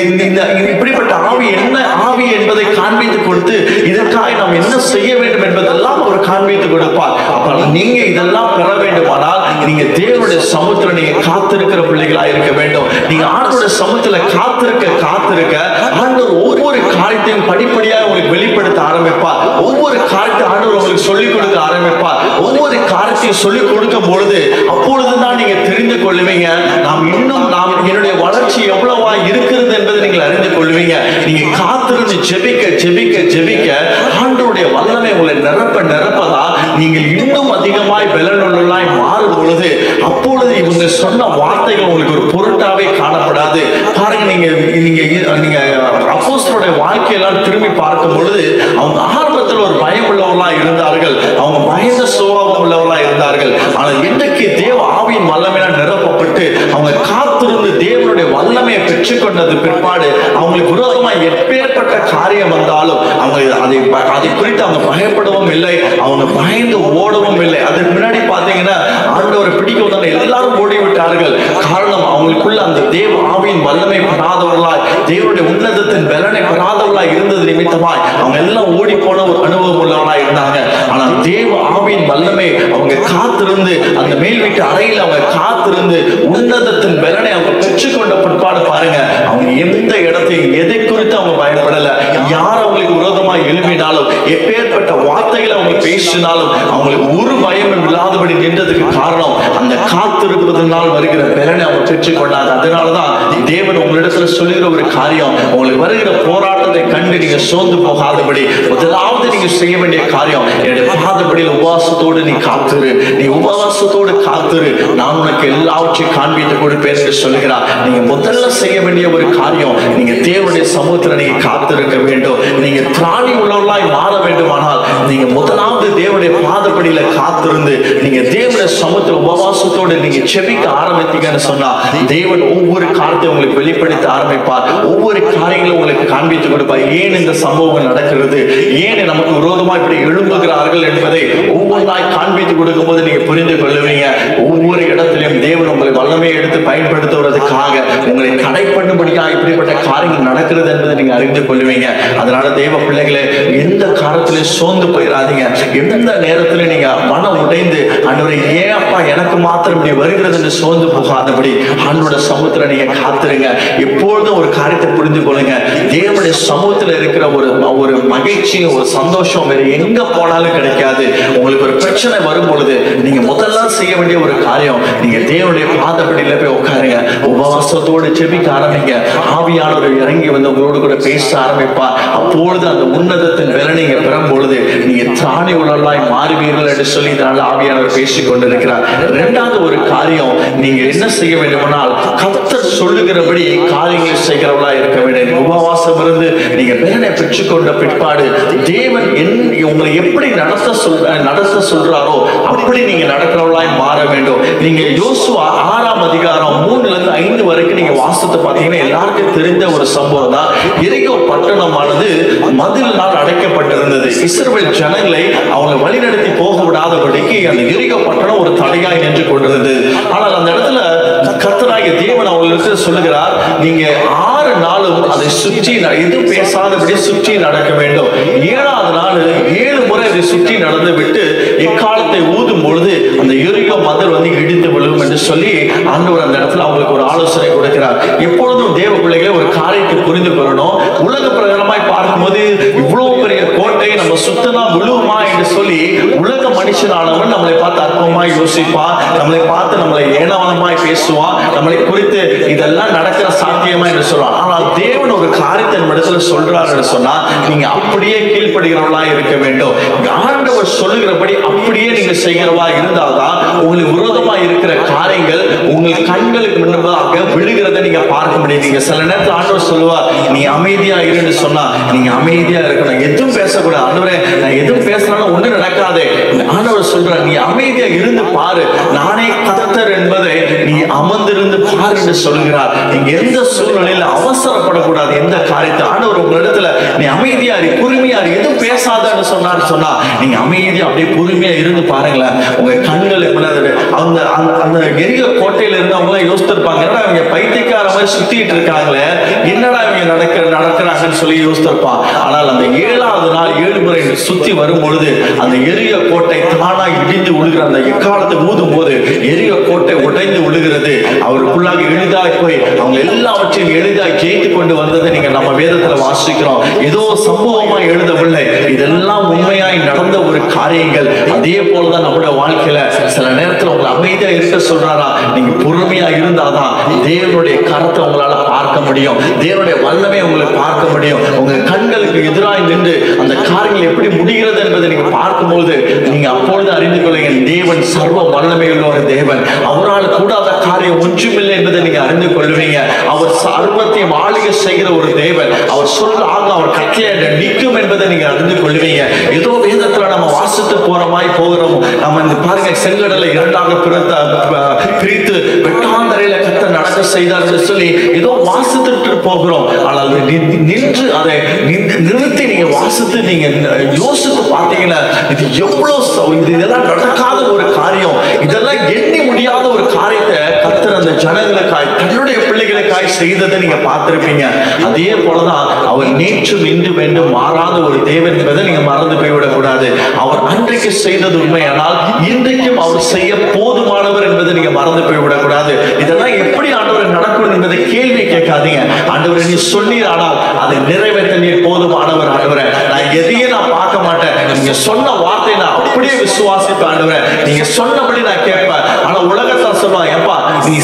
இப்படிப்பட்ட ஆவி என்ன ஆவி என்பதை காண்பித்து கொடுத்து இதற்காக நாம் என்ன செய்ய வேண்டும் என்பதெல்லாம் அவர் காண்பித்து கொடுப்பார். அப்ப நீங்க இதெல்லாம் பெற வேண்டுமானால் நீங்க தேவனுடைய சமூகத்துல நீங்க காத்திருக்கிற பிள்ளைகளா இருக்க வேண்டும். நீங்க ஆண்டவருடைய சமூகத்துல காத்திருக்க காத்திருக்க ஆண்டவர் ஒவ்வொரு காரியத்தையும் படிப்படியாக உங்களுக்கு உங்களுக்கு வெளிப்படுத்த ஆரம்பிப்பார். ஒவ்வொரு காரியத்தை ஆண்டவர் உங்களுக்கு சொல்லிக் கொடுக்க ஆரம்பிப்பார். ஒவ்வொரு காரியத்தையும் சொல்லிக் கொடுக்கும் பொழுது அப்பொழுதுதான் நீங்க தெரிந்து கொள்வீங்க, நாம் என்னுடைய வளர்ச்சி எவ்வளவா இருக்கிறது என்பதை நீங்கள் அறிந்து கொள்வீங்க. நீங்க காத்திருந்து ஜெபிக்க ஜெபிக்க ஜெபிக்க ஆண்டவருடைய வல்லமை உங்களை நிரப்பதான் நீங்கள் இன்னும் அதிகமாய் பலனுள்ளவர்களாய் மாறும் பொழுது அப்பொழுது இவங்க சொன்ன வார்த்தைகள் உங்களுக்கு ஒரு பொருட்டாவே காணப்படாது. பாருங்க, நீங்க அப்போஸ்தலருடைய வாழ்க்கையெல்லாம் திரும்பி பார்க்கும் பொழுது அவங்க ஆரம்பத்தில் ஒரு பயம் உள்ளவர்களா இருந்தார்கள், அவங்க பயந்த சுபாவம் உள்ளவர்களா இருந்தார்கள். ஆனால் இன்றைக்கு தேவ ஆவியின் வல்லமையால் நிரப்பப்பட்டு அவங்க காத்திருந்து தேவனுடைய வல்லமையை பெற்றுக்கொண்டது பிற்பாடு அவங்களுக்கு விரோதமா எப்பேற்பட்ட காரியம் வந்தாலும் அவங்க அதை குறித்து அவங்க பயப்படவும் இல்லை, அவங்க பயந்து ஓடவும் இல்லை. அதுக்கு முன்னாடி பாத்தீங்கன்னா ஆண்டவரை பிடிக்க வந்தாங்க, எல்லாரும் ஓடிவிட்டார்கள். காரணம், அவங்களுக்குள்ள அந்த தேவ ஆவியின் வல்லமை பெறாதவர்களாய், தேவனுடைய உன்னதத்தின் பலனை பெறாதவர்களாய் இருந்தது நிமித்தமாய் அவங்க எல்லாம் ஓடி போன ஒரு அனுபவம் உள்ளவர்களாய் இருந்தாங்க. ஆனால் தேவ ஆவியின் வல்லமை அவங்க காத்திருந்து அந்த மேல் வீட்டு அறையில் அவங்க காத்திருந்து உன்னதத்தின் பலனை அவங்க பெற்றுக்கொண்ட பிற்பாடு பாருங்க, அவங்க எந்த இடத்தையும் எதை குறித்து அவங்க பயப்படல. யார் அவங்களுக்கு விரோதமா எழுப்பினாலும் எப்பேற்பட்ட வார்த்தைகளை அவங்க பேசினாலும் அவங்களுக்கு ஒரு பயமும் இல்லாதபடி நின்றதுக்கு காரணம் அந்த காத்திருப்பதனால் வருகிற பலனை அவங்க பெற்றுக்கொண்டாங்க. அதனாலதான் தேவன் உங்களிடத்துல சொல்லுகிற ஒரு காரியம், உங்களுக்கு வருகிற போராட்டத்தை கண்டு நீங்க சோர்ந்து போகாதபடி முதலாவது நீங்க செய்ய வேண்டிய காரியம், என்னுடைய பாதப்படியில் உபவாசத்தோடு நீ காத்திரு, நீ உபவாசத்தோடு காத்திரு, நான் உனக்கு எல்லாவற்றையும் காண்பித்து கொடுப்பேன் என்று சொல்லுகிறார். நீங்க முதல்ல செய்ய வேண்டிய ஒரு காரியம், நீங்க தேவனுடைய சமூகத்துல நீங்க காத்திருக்க வேண்டும். நீங்க திராணி உள்ளவர்களாய் மாற வேண்டுமானால் நீங்க முதலாவது தேவனுடைய பாதப்படியில காத்திருந்து நீங்க தேவனுடைய சமூகத்துல உபவாசத்தோடு நீங்க செபிக்க ஆரம்பித்தீங்கன்னு சொன்னா தேவன் ஒவ்வொரு காரியத்தையும் உங்களுக்கு வெளிப்படுத்த ஆரம்பிப்பார், ஒவ்வொரு காரியங்களும் உங்களுக்கு காண்பித்து கொடுப்பார். ஏன் இந்த சம்பவம் நடக்கிறது, ஏன் நமக்கு விரோதமா இப்படி எழும்புகிறார்கள் என்பதை ஒவ்வொன்றாய் காண்பித்து கொடுக்கும் போது நீங்க புரிந்து கொள்ளுவீங்க. ஒவ்வொரு இடத்திலும் தேவன் உங்களை வல்லமையை எடுத்து பயன்படுத்துவதற்காக உங்களை கடை பண்ணும்படியா இப்படிப்பட்ட காரியங்கள் நடக்கிறது என்பதை நீங்க அறிந்து கொள்ளுவீங்க. அதனால தேவ பிள்ளைகளே, எந்த காரியத்திலையும் சோர்ந்து போயிடாதீங்க. எந்த நேரத்திலும் நீங்க மனம் உடைந்து ஆண்டவரே ஏன் அப்பா எனக்கு மாத்திரம் இப்படி வருகிறது என்று சோர்ந்து போகாதபடி ஆண்டோட சமூகத்துல நீங்க காத்துருங்க. எப்பொழுதும் ஒரு காரியத்தை புரிந்து கொள்ளுங்க, தேவனுடைய சமூகத்துல இருக்கிற ஒரு மகிழ்ச்சி, ஒரு சந்தோஷம் வேற எங்க போனாலும் கிடைக்காது. உங்களுக்கு ஒரு பிரச்சனை வரும் பொழுது நீங்க முதல்ல செய்ய வேண்டிய ஒரு காரியம், நீங்க தேவனுடைய பாதப்படியில போய் உட்காருங்க, உபவாசத்தோடு ஜெபிக்க ஆரம்பிங்க. ஆவியானவர் இறங்கி வந்து உங்களோடு கூட பேச ஆரம்பிப்பார். அப்பொழுது அந்த உன்னதத்தின் வேலை நீங்க பெறும் பொழுது நீங்க திராணி உள்ளவர்களாய் மாறுவீர்கள் என்று சொல்லி இதனால ஆவியானவர் பேசிக் கொண்டிருக்கிறார். இரண்டாவது ஒரு காரியம், நீங்க என்ன செய்ய வேண்டுமானால் கர்த்தர் சொல்லுகிறபடி காரியங்களை செய்கிறவர்களா இருக்க வேண்டும். உபவாசம் இருந்து நீங்க வேலை பெற்றுக்கொண்ட பிற்பாடு தேவன் உங்களை எப்படி நடத்த சொல்றாரோ அப்படி நீங்க நடக்கிறவர்களாய் மாற வேண்டும். நீங்க யோசுவா 6ஆம் அதிகாரம் 3-5 வரைக்கும் நீங்க வாசித்து பார்த்தீங்கன்னா எல்லாருக்கும் தெரிந்த ஒரு சம்பவம் தான். எரிகோ பட்டணமானது மதிலினால் அடைக்கப்பட்டிருந்தது. இஸ்ரவேல் ஜனங்களை அவங்க வழிநடத்தி போக விடாதபடிக்கு அந்த எரிகோ பட்டணம் ஒரு தடையாய் நின்று கொண்டிருந்தது. ஆனால் அந்த இடத்துல கர்த்தராகிய தேவன் அவங்களுக்கு சொல்லுகிறார், நீங்க 6 நாளும் அதை சுற்றி எதுவும் பேசாதபடி சுற்றி நடக்க வேண்டும். 7ஆவது நாள் 7 முறை அதை சுற்றி நடந்து விட்டு எக்காலத்தை ஊதும் பொழுது அந்த எரிகோ மதில் வந்து இடிந்து விழும் என்று சொல்லி ஆண்டவர் அந்த இடத்துல அவங்களுக்கு ஒரு ஆலோசனை கொடுக்கிறார். எப்பொழுதும் தேவ பிள்ளைகளை ஒரு காரியத்தை புரிந்து கொள்ளணும். உலக பிரகாரமாய் பார்க்கும்போது இவ்வளவு பெரிய கோட்டை நம்ம சுத்தமா விழுவுமா என்று சொல்லி உலக மனுஷனானவன் நம்மளை பார்த்து அற்பமாய் யோசிப்பான், நம்மளை பார்த்து நம்மளை ஏனவனமாய் பேசுவான், நம்மளை குறித்து இதெல்லாம் நடக்கிற சாத்தியமா என்று சொல்லுவான். ஆனால் தேவன் ஒரு காரியத்தை இடத்துல சொல்றார் என்று சொன்னா நீங்க அப்படியே கீழ்ப்படுகிறவர்களா இருக்க வேண்டும். ஆண்டவர் சொல்லுகிறபடி அப்படியே நீங்க செய்கிறவா இருந்தால்தான் உங்களுக்கு விரோதமா இருக்கிற காரியங்கள் உங்கள் கண்களுக்கு முன்னதாக விழுகிறத நீங்க பார்க்க முடியும். நீங்க சில நேரத்தில் ஆண்டவர் சொல்லுவார், நீ அமைதியா இருன்னு சொன்னா நீங்க அமைதியா இருக்கணும், எதுவும் பேசக்கூடாது. ஆண்டவரே நான் எதுவும் பேசினாலும் ஒண்ணு நடக்காதே. ஆண்டவர் சொல்றார், நீ அமைதியா இருந்து பாரு, நானே கர்த்தர் என்பதை நீ அமர்ந்திருந்து பாரு என்று சொல்கிறார். நீங்க எந்த சூழ்நிலையில அவசரப்படக்கூடாது. எந்த காரியத்தை ஆண்டவர் உங்களிடத்துல நீ அமைதியா இரு, பொறுமையா இரு, எதுவும் பேசாதன்னு சொன்னா நீங்க அமைதியா அப்படியே பொறுமையா இருந்து பாருங்களேன். உங்க கண்களுக்கு அந்த எரிக கோட்டையில இருந்து அவங்க எல்லாம் யோசித்திருப்பாங்க, என்னடா இவங்க பைத்தியக்கார மாதிரி சுத்திட்டு இருக்காங்களே, என்னடா இவங்க நடக்கிறாங்கன்னு சொல்லி யோசித்திருப்பான். ஆனால் அந்த 7வது நாள் 7 முறை சுத்தி வரும் பொழுது அந்த எரிய கோட்டை தானா இடிந்து விழுகிற அந்த எக்காலத்தை ஊதும் போது எரிய கோட்டை உடைந்து விழுகிறது. அவருக்குள்ளாக எளிதாய் போய் அவங்க எல்லாவற்றையும் எளிதாய் ஜெயித்து கொண்டு வந்ததை நீங்க நம்ம வேதத்துல வாசிக்கிறோம். ஏதோ சம்பவமா எழுதவில்லை, இதெல்லாம் உண்மையாய் நடந்த ஒரு காரியங்கள். அதே போலதான் நம்முடைய வாழ்க்கையில சில நேரத்துல உங்களை அமைதியா இருக்க சொல்றாரா, நீங்க பொறுமையா இருந்தாதான் தேவனுடைய கரத்தை உங்களால பார்க்க முடியும், தேவனுடைய வல்லமை உங்களை பார்க்க முடியும். உங்க கண்களுக்கு எதிராய் நின்று அந்த காரியங்கள் எப்படி முடிகிறது என்பதை நீங்க பார்க்கும்போது நீங்க அப்பொழுது அறிந்து கொள்ளுங்க, தேவன் சர்வ வல்லமை உள்ள ஒரு தேவன். அவரால் கூடாத காரியம் ஒன்றுமில்லை என்பதை நீங்க அறிந்து கொள்வீங்க. அவர் சர்வத்தையும் ஆளுகை செய்கிற ஒரு தேவன். அவர் சொல்லாக அவர் கட்டளையிட நிற்கும் என்பதை நீங்க அறிந்து கொள்வீங்க. ஏதோ வேதத்துல நம்ம வாசித்து போறமாய் போகிறோம். நம்ம இந்த பாருங்க, செங்கடலை 2ஆக பிரித்து வெட்டாந்தரையில கர்த்தர் நடக்க செய்தார் என்று சொல்லி ஏதோ வாசித்துட்டு போகிறோம். ஆனால் நின்று அதை நிறுத்தி நீங்க வாசித்து நீங்க யோசித்து பார்த்தீங்கன்னா இது எவ்வளவு இதெல்லாம் நடக்காத ஒரு காரியம், இதெல்லாம் எண்ணி முடியாத ஒரு காரியத்தை கர்த்தர் அந்த ஜனங்களுக்காய் தன்னுடைய பிள்ளைகளுக்காய் செய்ததை நீங்க பார்த்திருப்பீங்க. அதே போலதான் அவர் நேற்றும் இன்று வேண்டும் மாறாத ஒரு தேவன் என்பதை நீங்க மறந்து போய்விடக் கூடாது. அவர் அன்றைக்கு செய்தது உண்மையானால் இன்றைக்கும் அவர் செய்ய போதுமானவர் என்பதை நீங்க மறந்து போய்விடக் கூடாது. இதெல்லாம் எப்படி ஆண்டவர் நடக்கும் என்பதை கேள்வி கேட்காதீங்க. ஆண்டவரை நீ சொன்னீர், ஆனால் அதை நிறைவேற்ற நீர் போதுமானவர். ஆண்டவரை நான் எதையும் நான் பார்க்க மாட்டேன், நீங்க சொன்ன வார்த்தை நான் அப்படியே விசுவாசிப்பேன். ஆண்டவரை நீங்க சொன்னபடி நான் கேட்பேன். ஆனா உலகத்தை சொல்லுவாங்க, ஏப்பா நீ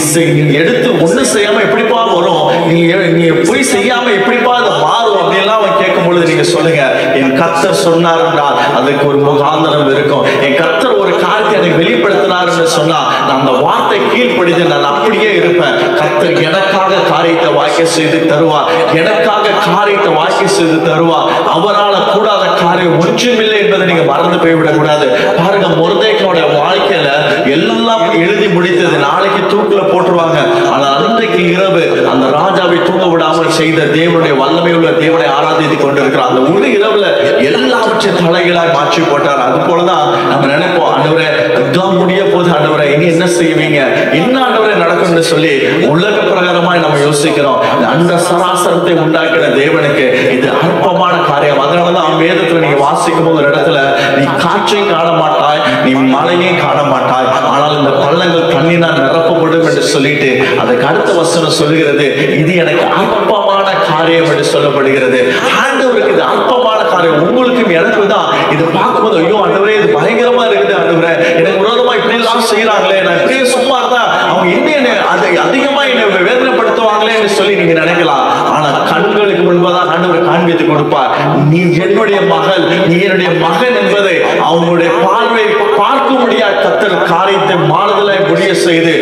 எடுத்து ஒண்ணு செய்யாம எப்படிப்பா வரும், நீ போய் செய்யாம எப்படிப்பா அதை மாறும் அப்படின்லாம் அவன் கேட்கும் பொழுது நீங்க சொல்லுங்க, என் கர்த்தர் சொன்னார் என்றால் அதுக்கு ஒரு முகாந்தரம் இருக்கும். என் கர்த்தர் ஒரு காரியத்தை எனக்கு வெளிப்படுத்தினார் என்று சொன்னா நான் அந்த வார்த்தை கீழ்ப்படிந்து நான் அப்படியே இருப்பேன். கர்த்தர் எனக்காக காரியத்தை வாய்க்க செய்து தருவார், எனக்காக காரியத்தை வாய்க்க செய்து தருவார். அவரால் கூடாத காரியம் ஒன்றுமில்லை என்பதை நீங்க மறந்து போய்விடக் கூடாது. பாருங்க, மொர்தெகாயோட வாழ்க்கையில எல்லாம் எழுதி முடித்தது, நாளைக்கு தூக்குல போட்டுருவாங்க. ஆனால் அன்றைக்கு இரவு அந்த ராஜாவை தூங்க விடாமல் செய்த தேவனுடைய வல்லமை உள்ள தேவனை ஆராதித்துக் கொண்டிருக்கிறார். அந்த ஒரு இரவுல எல்லாவற்றையும் தலைகளாய் மாற்றி போட்டார். அது போலதான் நம்ம நினைப்போம், ஆண்டவரே யுத்தம் முடிய போது, ஆண்டவரே இனி என்ன செய்வீங்க, என்ன ஆண்டவரே நடக்கும்னு சொல்லி உலக பிரகாரமாய் நம்ம யோசிக்கிறோம். அந்த சராசரத்தை உண்டாக்கின தேவனுக்கு இது அற்பமான காரியம். அதனாலதான் வேதத்துல நீங்க வாசிக்கும் போது ஒரு இடத்துல நீ காற்றையும் காண மாட்டாய், நீ மழையையும் காண மாட்டாய், ஆனால் இந்த பள்ளங்கள் தண்ணினால் நிரப்பப்படும் என்று சொல்லிட்டு அதுக்கு அடுத்த வசனம் சொல்லுகிறது, இது எனக்கு அற்பமான காரியம் என்று சொல்லப்படுகிறது. ஆண்டவருக்கு இது அற்பமான காரியம். உங்களுக்கும் எனக்கு தான் இது பார்க்கும்போது ஐயோ ஆண்டவரே இது பயங்கரமா இருக்குது, ஆண்டவரே எனக்கு விரோதமா இப்படி எல்லாம் செய்யறாங்களே, நான் இப்படியே சும்மா இருந்தா அவங்க இன்னும் அதை அதிகமா என்னை வேதனைப்படுத்துவாங்களே என்று சொல்லி நீங்க நினைக்கலாம். ஆனா கண்களுக்கு முன்பதான் ஆண்டவர் காண்பித்து கொடுப்பார், நீ என்னுடைய மகள், நீ என்னுடைய மகன் என்பதை அவங்களுடைய பார்வை பார்க்க முடியாத கர்த்தர் காரியத்தை மாறுதலை முடிய செய்து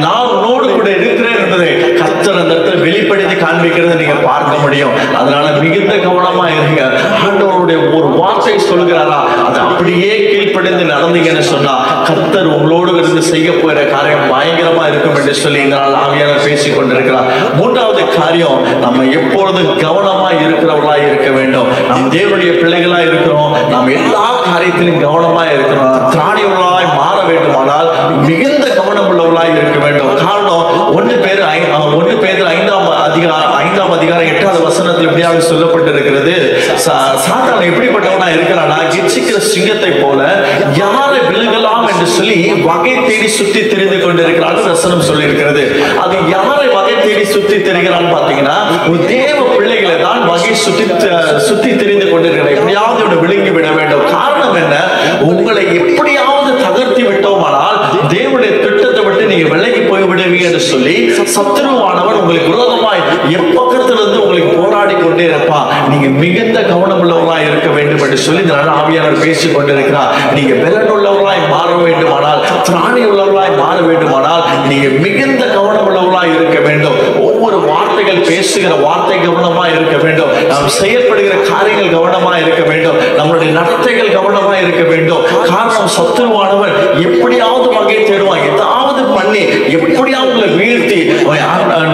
நான் உன்னோடு கூட இருக்கிறேன் என்பதை கர்த்தர் அந்த இடத்துல வெளிப்படுத்தி காண்பிக்கிறத நீங்க பார்க்க முடியும். அதனால மிகுந்த கவனமா இருங்க. ஆண்டவருடைய ஒரு வார்த்தை சொல்கிறாரா அது அப்படியே கீழ்ப்படிந்து நடந்தீங்கன்னு சொன்னா கர்த்தர் உங்களோடு இருந்து செய்ய போகிற காரியம் பயங்கரமா இருக்கும் என்று சொல்லி இந்த நாள் ஆவியானவர் பேசிக் கொண்டிருக்கிறார். மூன்றாவது காரியம், நம்ம எப்பொழுதும் கவனமா இருக்கிறவர்களா இருக்க வேண்டும். நம் தேவனுடைய பிள்ளைகளா இருக்கிறோம், நாம் எல்லா காரியத்திலும் கவனமா இருக்கிறோம். திராணியுள்ளவர்களாய் மாற வேண்டுமானால் மிகுந்த கவனம் உள்ளவர்களாய் இருக்க வேண்டும். காரணம் 1 பேதுரு 5ஆம் அதிகாரம் 8வது வசனத்தில் இப்படியாக சொல்லப்பட்டிருக்கிறது, சாத்தான் எப்படிப்பட்டவனா இருக்கிறானா, கெர்ச்சிக்கிற சிங்கத்தை போல யாரை விழுகலாம் என்று சொல்லி வகை தேடி சுற்றி திரிந்து கொண்டிருக்கிறான் வசனம் சொல்லி இருக்கிறது. அது யாரை வகை தேடி சுற்றி திரிகிறான்னு பாத்தீங்கன்னா தேவ பிள்ளைகளை தான் வகை சுற்றி திரிந்து கொண்டிருக்கிறார். எப்படியாவது விழுங்கி விட வேண்டும். காரணம் என்ன, உங்களை எப்படியாவது தகர்த்தி விட்டோமானால் தேவனுடைய திட்டத்தை விட்டு நீங்க விலகி போய் விடுவீங்க என்று சொல்லி சத்துருவானவன் உங்களுக்கு விரோதமாய் எப்பக்கத்திலிருந்து உங்களுக்கு போராடி கொண்டே இருப்பா. நீங்க மிகுந்த கவனம் உள்ளவர்களாய் இருக்க வேண்டும் என்று சொல்லி நல்ல ஆவியானவர் பேசிக் கொண்டிருக்கிறார். நீங்க பலன் உள்ளவர்களாய் மாற வேண்டுமானால், திராணி உள்ளவர்களாய் மாற வேண்டுமானால் நீங்க மிகுந்த கவனம் உள்ளவர்களாய் இருக்க வேண்டும். ஒவ்வொரு வார்த்தைகள் பேசுகிற வார்த்தை கவனமா இருக்க வேண்டும். நாம் செயல்படுகிற காரியங்கள் கவனமா இருக்க வேண்டும். நம்மளுடைய நடத்தைகள் கவனமா இருக்க வேண்டும். காரணம், சத்துருவானவன் எப்படியாவது வகை தேடுவான், ஏதாவது பண்ணி எப்படியாவது உங்களை வீழ்த்தி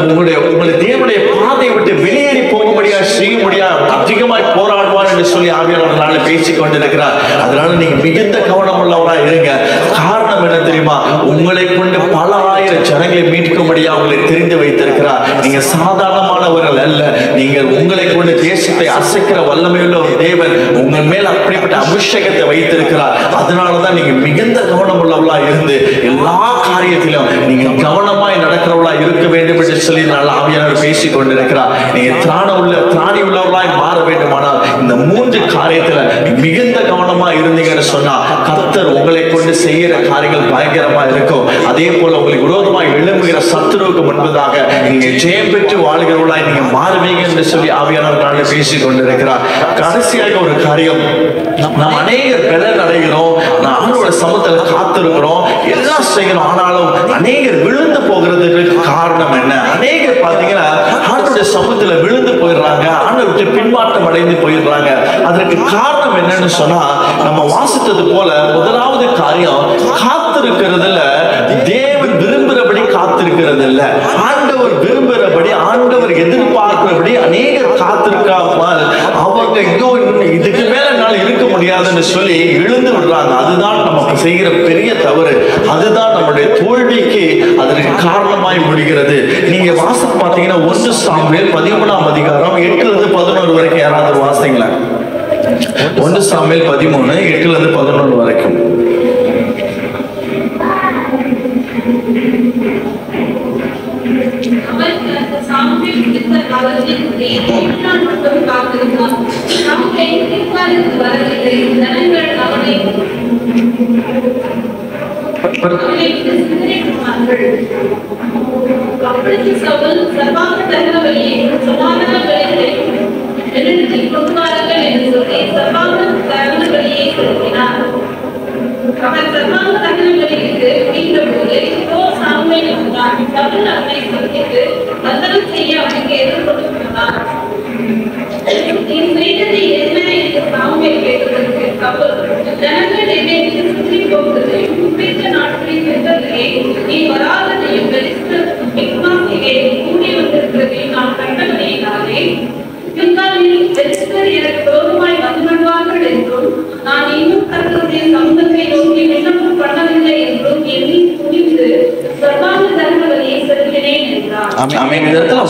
உங்களுடைய தேவனுடைய பாதையை விட்டு வெளியேறி போகும்படியா செய்ய முடியாது அதிகமாய் போராடுவார் என்று சொல்லி ஆவியானவர் பேசிக் கொண்டிருக்கிறார். அதனால நீங்க மிகுந்த கவனம் உள்ளவராக இருங்க. காரணம் என்ன தெரியுமா, உங்களை கொண்டு பல ஆயிரம் வாழ்க்கையில ஜனங்களை மீட்கும்படியா உங்களை தெரிந்து வைத்திருக்கிறார். நீங்க சாதாரணமானவர்கள் அல்ல. நீங்கள் உங்களை கொண்டு தேசத்தை அசைக்கிற வல்லமையுள்ள ஒரு தேவன் உங்கள் மேல் அப்படிப்பட்ட அபிஷேகத்தை வைத்திருக்கிறார். அதனாலதான் நீங்க மிகுந்த கவனம் உள்ளவளா இருந்து எல்லா காரியத்திலும் நீங்க கவனமாய் நடக்கிறவளா இருக்க வேண்டும் என்று சொல்லி நல்ல ஆவியானவர் பேசிக் கொண்டிருக்கிறார். நீங்க திராணி உள்ளவர்களாய் மாற வேண்டுமானால் இந்த 3 காரியத்துல மிகுந்த கவனமா இருந்தீங்கன்னு சொன்னா கர்த்தர் உங்களை கொண்டு செய்கிற காரியங்கள் பயங்கரமா இருக்கும். அதே போல உங்களுக்கு விரோதமாய் எழும்புகிற சத்துருவுக்கு முன்பதாக நீங்க ஜெயம் பெற்று வாழ்கிறவர்களாய் நீங்க மாறுவீங்க என்று சொல்லி ஆவியானவர் பேசிக் கொண்டிருக்கிறார். கடைசியாக ஒரு காரியம், நாம் அநேகர் பலன் அடைகிறோம், ஆண்டவருடைய சமூகத்துல காத்திருக்கிறோம், எல்லாம் செய்கிறோம். ஆனாலும் அநேகர் விழுந்து போகிறதுக்கு காரணம் என்ன? அநேகர் பாத்தீங்கன்னா ஆண்டவருடைய சமூகத்துல விழுந்து போயிடுறாங்க, ஆண்டவருக்கு பின்மாற்றம் அடைந்து போயிடுறாங்க. அதற்கு காரணம் என்னன்னு சொன்னா, நம்ம வாசித்தது போல முதலாவது காரியம், காத்திருக்கிறதுல தேவன் விரும்புகிறபடி காத்திருக்கிறது இல்ல. ஆண்டவர் விரும்புகிறபடி, ஆண்டவர் எதிர்பார்க்கிறபடி அநேகர் காத்திருக்காமல் அவங்க இதுக்கு மேல என்னால இருக்க முடியாதுன்னு சொல்லி விழுந்து விடுறாங்க. அதுதான் நமக்கு செய்கிற பெரிய தவறு. அதுதான் நம்முடைய தோல்விக்கு அதற்கு காரணமாய் முடிகிறது. நீங்க வாசம் பார்த்தீங்கன்னா 1 சாமுவேல் 13ஆம் அதிகாரம் 8-11 வரைக்கும் யாராவது வாசிங்களா? 1 சாமுவேல் 13 8-11 வரைக்கும்.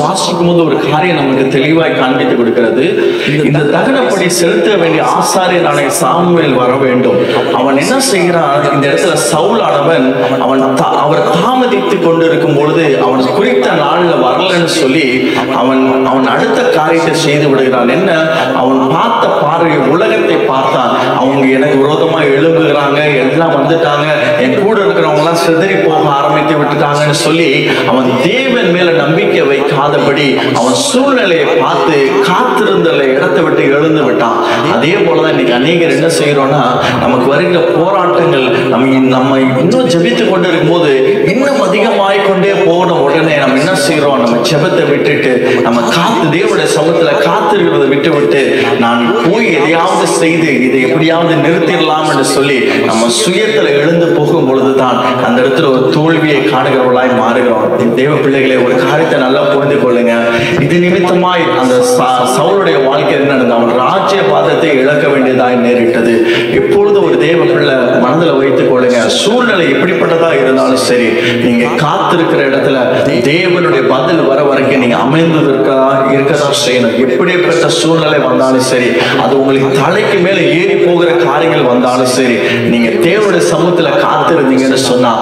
வாசிக்கும் போது ஒரு காரியம் நமக்கு தெளிவாய் காண்பித்து கொடுக்கிறது. இந்த தகனப்படி செலுத்த வேண்டிய ஆசாரியனான சாமுவேல் வர வேண்டும். அவன் என்ன செய்கிறான்? இந்த இடத்துல சவுலானவன் அவர் தாமதித்துக் கொண்டிருக்கும் பொழுது அவன் குறித்த நாள்ல வரலன்னு சொல்லி அவன் அடுத்த காரியத்தை செய்து விடுகிறான். என்ன? அவன் பார்த்த பார்வை உலகத்தை பார்த்தான். அவங்க எனக்கு விரோதமா எழும்புகிறாங்க, எல்லாம் வந்துட்டாங்க, என் கூட இருக்கிறவங்க எல்லாம் சிதறி போக ஆரம்பித்து விட்டுட்டாங்கன்னு சொல்லி அவன் தேவன் மேல நம்பிக்கை வைக்காதபடி அவன் சூழ்நிலையை பார்த்து காத்திருந்த இடத்தை விட்டு எழுந்து விட்டான். அதே போலதான் இன்னைக்கு அநேகர் என்ன செய்யறோம்னா, நமக்கு வருகிற போராட்டங்கள் நம்ம இன்னும் ஜெபித்து கொண்டு இருக்கும்போது இன்னும் அதிகமாயிக்கொண்டே போன உடனே நம்ம என்ன செய்யறோம்? நம்ம ஜெபத்தை விட்டுட்டு நம்ம தேவனுடைய சமூகத்துல காத்திருக்கிறத விட்டு நான் போய் எதையாவது செய்து இதை எப்படியாவது நிறுத்திடலாம் என்று சொல்லி நம்ம சுயத்துல எழுந்து போகும் பொழுதுதான் அந்த இடத்துல ஒரு தோல்வியை காணுகிறவர்களாய் மாறுகிறோம். தேவ பிள்ளைகளை, ஒரு காரியத்தை நல்லா புரிந்து கொள்ளுங்க. இது நிமித்தமாய் அந்த சவுலுடைய வாழ்க்கை என்ன நடந்தது? அவன் ராஜ்ய பாதத்தை இழக்க வேண்டியதாய் நேரிட்டது. எப்பொழுது ஒரு தேவ பிள்ளை மனதில் வைத்துக் கொள்ளுங்க, சூழ்நிலை எப்படிப்பட்டதா இருந்தாலும் சரி, நீங்க காத்திருக்கிற இடத்துல தேவனுடைய பதில் வர வரைக்கும் நீங்க அமைந்து இருக்கதான் செய்யணும். எப்படிப்பட்ட சூழ்நிலை வந்தாலும் சரி, அது உங்களுக்கு தலைக்கு மேல ஏறி போகிற காரியங்கள் வந்தாலும் சரி, நீங்க தேவனுடைய சமூகத்துல காத்திருந்தீங்கன்னு சொன்னா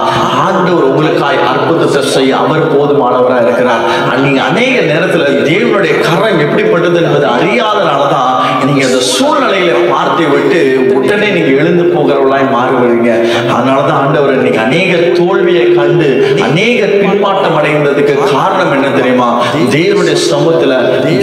ஆண்டவர் உங்களுக்காய் அற்புதத்தை செய்ய அவர் போதுமானவரா இருக்கிறார். நீங்க அநேக நேரத்துல தேவனுடைய கரம் எப்படிப்பட்டது என்பது அறியாதனாலதான் நீங்க அந்த சூழ்நிலையில பார்த்து விட்டு உடனே நீங்க எழுந்து போகிறவர்களாய் மாறுவீங்க. அதனாலதான் ஆண்டவர் இன்னைக்கு அநேக தோல்வியை கண்டு அநேக பின்மாற்றம் அடைந்ததுக்கு காரணம் என்ன தெரியுமா? தேவனுடைய சமூகத்துல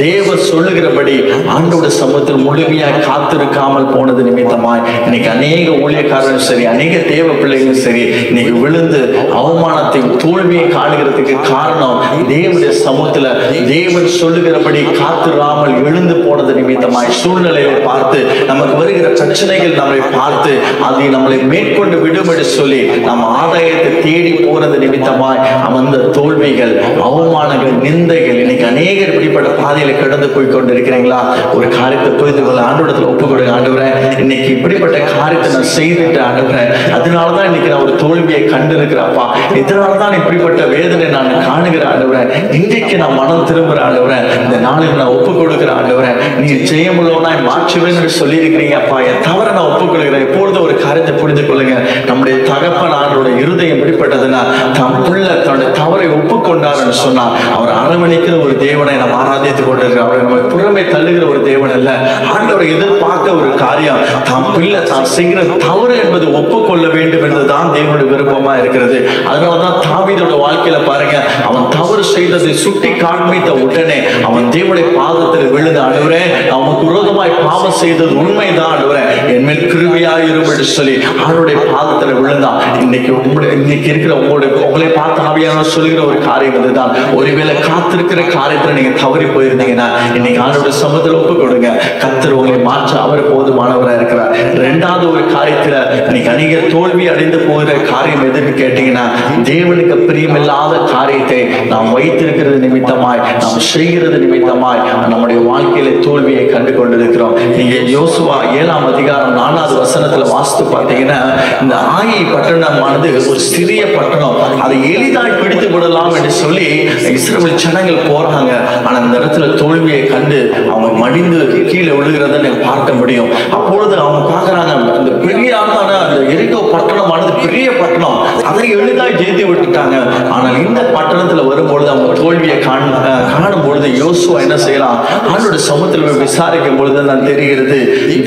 தேவ சொல்லுகிறபடி ஆண்டோட சமூகத்தில் முழுமையாக காத்திருக்காமல் போனது நிமித்தமாய் இன்னைக்கு அநேக ஊழியக்காரர்கள் சரி, அநேக தேவ பிள்ளைகளும் சரி, இன்னைக்கு விழுந்து அவமானத்தை தோல்வியை காணுகிறதுக்கு காரணம் தேவனுடைய சமூகத்துல தேவன் சொல்லுகிறபடி காத்திராமல் எழுந்து போனது நிமித்தமாய் சூழ்நிலையை பார்த்து நமக்கு வருகிற பிரச்சனைகள் நம்மை பார்த்து அதை நம்மளை மேற்கொண்டு விடும் என்று சொல்லி நம்ம ஆதாயத்தை தேடி போறது நிமித்தமாய் நிமித்தமாய் அந்த தோல்விகள், அவமானங்கள், நிந்தைகள், இன்னைக்கு அநேகர் இப்படிப்பட்ட பாதையில கடந்து போய் கொண்டிருக்கிறீங்களா? ஒரு காரியத்தை புரிந்து கொள்ள ஆண்டவரத்துல ஒப்பு கொடுங்க. ஆண்டவரே, இன்னைக்கு இப்படிப்பட்ட காரியத்தை நான் செய்துட்டு ஆண்டவரே, அதனாலதான் இன்னைக்கு நான் ஒரு தோல்வியை கண்டிருக்கிறப்பா, இதனாலதான் இப்படிப்பட்ட வேதனை நான் காணுகிறேன் ஆண்டவரே, இன்றைக்கு நான் மனம் திரும்புறேன் ஆண்டவரே, இந்த நாளில் நான் ஒப்பு கொடுக்கிறேன் ஆண்டவரே, நீங்க ஜெயமுள்ளவனா மாற்றுவேன் என்று சொல்லி இருக்கிறீங்க அப்பா. என் தவற நான் ஒப்புக் கொள்கிறேன். எப்பொழுது ஒரு காரியத்தை புரிந்து கொள்ளுங்க, நம்முடைய தகப்பன் அவருடைய இருதயம் எப்படிப்பட்டதுன்னா, தம் பிள்ளை தன்னுடைய தவறை ஒப்புக்கொண்டார் என்று சொன்னார். அவர் அரவணைக்கிற ஒரு தேவனை நாம் ஆராதித்துக் கொண்டிருக்கிறோம். அவரை நம்ம புறமே தள்ளுகிற ஒரு தேவன் அல்ல. ஆண்டவரை எதிர்பார்க்க ஒரு காரியம், தம் பிள்ளை தான் செய்கிற தவறு என்பது ஒப்புக்கொள்ள வேண்டும் என்பதுதான் தேவனுடைய விருப்பமா இருக்கிறது. அதனாலதான் தாவீதோட வாழ்க்கையில பாருங்க, அவன் தவறு செய்ததை சுட்டி காண்பித்த உடனே அவன் தேவனுடைய பாதத்தில் விழுந்து, ஆண்டவரே, அவனுக்கு விரோதமாய் பாவம் செய்தது உண்மைதான் ஆண்டவரே, என் மேல் கிருபையாயிரும் என்று சொல்லி அவருடைய பாதத்தில் விழுந்தான். இன்னைக்கு இருக்கிற உங்களை பார்த்து ஆவியானவர் சொல்லுகிற ஒரு காரியம் இதுதான். ஒருவேளை காத்திருக்கிற காரியத்துல நீங்க தவறி போயிருந்தீங்கன்னா இன்னைக்கு ஆண்டவருடைய சமூகத்தில் ஒப்பு கொடுங்க. கர்த்தர் உங்களை மாற்ற அவர் போதுமானவராக இருக்கிறார். இரண்டாவது ஒரு காரியத்துல இன்னைக்கு அநேக தோல்வி அடைந்து போகிற காரியம் எதுன்னு கேட்டீங்கன்னா, தேவனுக்கு பிரியமில்லாத காரியத்தை நாம் வைத்திருக்கிறது நிமித்தமாய், நாம் செய்கிறது நிமித்தமாய் நம்முடைய வாழ்க்கையில தோல்வியை கண்டு கொண்டிருக்கிறோம். நீங்க யோசுவா 7ஆம் அதிகாரம் 4வது வசனத்துல வாசித்து பார்த்தீங்கன்னா, இந்த ஆயி பட்டணமானது ஒரு சிறிய பட்டணம், அதை எளிதாய் பிடித்து விடலாம் என்று சொல்லி இஸ்ரவேல் ஜனங்கள் போறாங்க. ஆனா அந்த இடத்துல தோல்வியை கண்டு அவங்க மடிந்து கீழே விழுகிறத நீங்க பார்க்க முடியும். அப்பொழுது அவங்க பார்க்கறாங்க, அந்த பெரிய அந்த எரிகோ பட்டணமானது பெரிய பட்டணம், அதை எளிதாய் ஜெயித்து விட்டுட்டாங்க. ஆனால் இந்த பட்டணத்துல வரும்பொழுது அவங்க தோல்வியை காணும் பொழுது யோசுவா என்ன செய்யலாம், ஆண்டவருடைய சமூகத்தில் விசாரிக்கும் பொழுது தான் தெரிகிறது,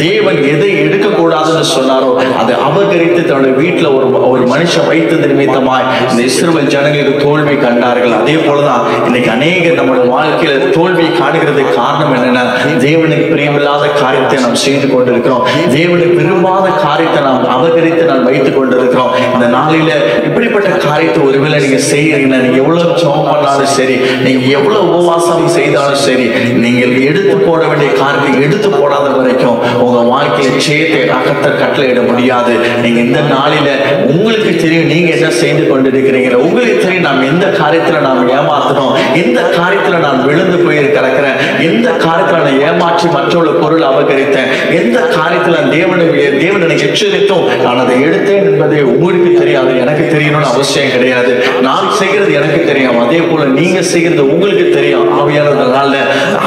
தேவன் எதை எடுக்கக்கூடாதுன்னு சொன்னாரோ அதை அபகரித்து தன்னுடைய வீட்டுல ஒரு மனுஷன் வைத்தது நிமித்தமாய் இந்த இஸ்ரவேல் ஜனங்களுக்கு தோல்வி கண்டார்கள். அதே போலதான் இன்னைக்கு அநேக நம்முடைய வாழ்க்கையில தோல்வி காணுகிறதுக்கு காரணம் என்னன்னா, தேவனுக்கு பிரியமில்லாத காரியத்தை நாம் செய்து கொண்டிருக்கிறோம். தேவனுக்கு விரும்பாத காரியத்தை நாம் அபகரித்து நாம் வைத்துக் கொண்டிருக்கிறோம். இந்த நாளில இப்படிப்பட்ட காரியத்தை ஒருவேளை நீங்க செய்யறீங்கன்னா, நீங்க எவ்வளவு ஜெபம் பண்ணாலும் சரி, நீங்க எவ்வளவு உபவாசம் செய்தாலும் சரி, நீங்கள் எடுத்து போட வேண்டிய காரியத்தை எடுத்து போடாத வரைக்கும் உங்க வாழ்க்கையில ஜெயத்தை கர்த்தர் கட்டளையிட முடியாது. நீங்க இந்த நாளில உங்களுக்கு தெரியும் நீங்க என்ன செய்து கொண்டிருக்கிறீங்க, உங்களுக்கு தெரியும் நாம் எந்த காரியத்துல நாம் ஏமாத்தணும், எந்த காரியத்துல நான் விழுந்து போய் கிடக்கிறேன், எந்த காரியத்துல நான் ஏமாற்றி மற்றொரு பொருள் அபகரித்தேன், எந்த காரியத்துல தேவன் எனக்கு எச்சரித்தோம் நான் அதை எடுத்தேன் என்பதை உங்களுக்கு தெரியாது, எனக்கு தெரியணும்னு அவசியம் கிடையாது. நான் செய்கிறது எனக்கு தெரியும், அதே போல நீங்க செய்கிறது உங்களுக்கு தெரியும். ஆவியானவரால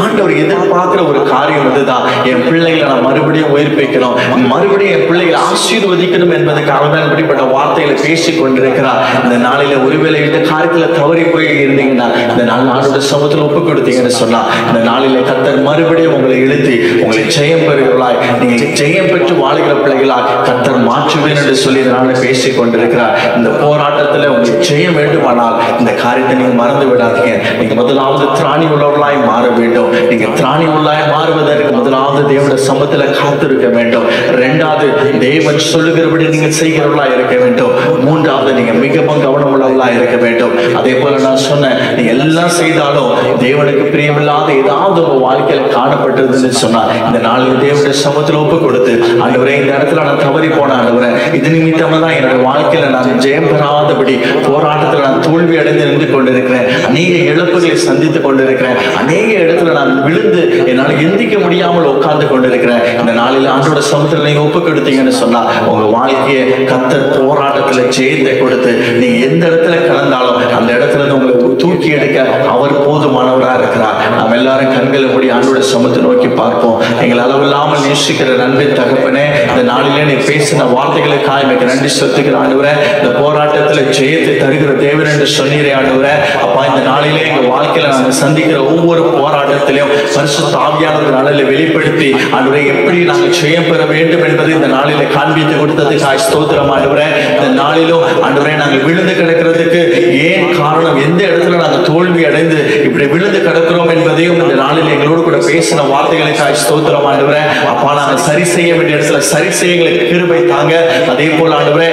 ஆண்டவர் எதிர்பார்க்கிற ஒரு காரியம் இதுதான், என் பிள்ளைகளை நான் மறுபடியும் உயிர்ப்பிக்கணும், மறுபடியும் என் பிள்ளைகளை ஆசீர்வதிக்கணும் என்பதற்காக தான் இப்படிப்பட்ட வார்த்தைகளை பேசிக் கொண்டிருக்கிறார். இந்த நாளில ஒருவேளை இந்த காரியத்துல தவறி போய் இருந்தீங்கன்னா, இந்த நாள் ஆண்டோட சமூகத்தில் ஒப்பு கொடுத்தீங்கன்னு சொன்னா, இந்த நாளில கர்த்தர் மறுபடியும் உங்களை இழுத்து உங்களை ஜெயம் பெறுகிறாய், நீங்க ஜெயம் பெற்று வாழ்கிற பிள்ளைகளாய் கர்த்தர் மாற்றுவேன் என்று சொல்லி இதனால பேசிக் கொண்டிருக்கிறார். இந்த போராட்டத்துல உங்களுக்கு ஜெயம் வேண்டுமானால் இந்த காரியத்தை நீங்க மறந்து விடாதீங்க. நீங்க முதலாவது திராணி உள்ளவர்களாய் மாற வேண்டும். நீங்க திராணி உள்ளாய் மாறுவதற்கு முதலாவது தேவனுடைய சமூகத்துல காத்திருக்க வேண்டும். இரண்டாவது தேவன் சொல்லுகிறபடி நீங்க செய்கிறவர்களாய் இருக்க வேண்டும். மூன்றாவது நீங்க மிகவும் கவனம் உள்ளவர்களாய் இருக்க வேண்டும். அதே போல நான் சொன்னேன், நீங்க எல்லாம் செய்தாலும் தேவனுக்கு பிரியமில்லாத ஏதாவது உங்க வாழ்க்கையில காணப்பட்டதுன்னு சொன்னா, இந்த நாளில் தேவனுடைய சமூகத்தில் ஒப்பு கொடுத்து, ஆண்டவரே இந்த இடத்துல நான் தவறி போன ஆண்டவரே, இது நிமித்தமா தான் என்னுடைய வாழ்க்கையில நான் ஜெயம் பெறாதபடி போராட்டத்துல நான் தோல்வி அடைந்து நின்று கொண்டிருக்கிறேன், அநேக இழப்புகளை சந்தித்துக் கொண்டிருக்கிறேன், அநேக இடத்துல நான் விழுந்து என்னால் எந்திக்க முடியாமல் உட்கார்ந்து கொண்டிருக்கிறேன். இந்த நாளில் ஆண்டோட சமூகத்தில் நீங்க ஒப்பு கொடுத்தீங்கன்னு சொன்னா, உங்க வாழ்க்கையை கர்த்தர் போராட்டத்துல ஜெயத்தை கொடுத்து நீங்க எந்த இடத்துல கலந்தாலும் அந்த இடத்துல இருந்து உங்களை தூக்கி எடுக்க அவர் போதுமானவரா இருக்கிறார். நாம் எல்லாரும் கண்களை மூடி ஆண்டோட சமூகத்தை நோக்கி பார்ப்போம். எங்கள் அளவில்லாமல் நேசிக்கிற நண்பின் தகப்பனே, இந்த நாளிலே நீ பேசின வார்த்தைகளுக்காக எனக்கு நன்றி செலுத்துகிற ஆண்டவரே. இந்த போராட்டத்துல ஜெயத்தை தருகிற தேவன் என்று சொன்னீரே ஆண்டவரே. அப்பா, இந்த நாளிலே எங்க வாழ்க்கையில நாங்கள் சந்திக்கிற ஒவ்வொரு போராட்டத்திலையும் பரிசுத்த ஆவியானவர் நாளில வெளிப்படுத்தி ஆண்டவரே எப்படி நாங்கள் ஜெயம் பெற வேண்டும் என்பதை இந்த நாளில காண்பித்து கொடுத்ததுக்காக ஸ்தோத்திரம் ஆண்டவரே. இந்த நாளிலும் ஆண்டவரே நாங்கள் விழுந்து கிடக்கிறதுக்கு ஏன் காரணம், எந்த இடத்துல இடத்துல நாங்கள் தோல்வி அடைந்து இப்படி விழுந்து கிடக்கிறோம் என்பதையும் இந்த நாளில் எங்களோடு கூட பேசின வார்த்தைகளுக்காய் ஸ்தோத்திரம் ஆண்டவரே. அப்பா, நாங்கள் சரி செய்ய வேண்டிய இடத்துல சரி செய்ய எங்களுக்கு கிருபை தாங்க. அதே போல ஆண்டவரே,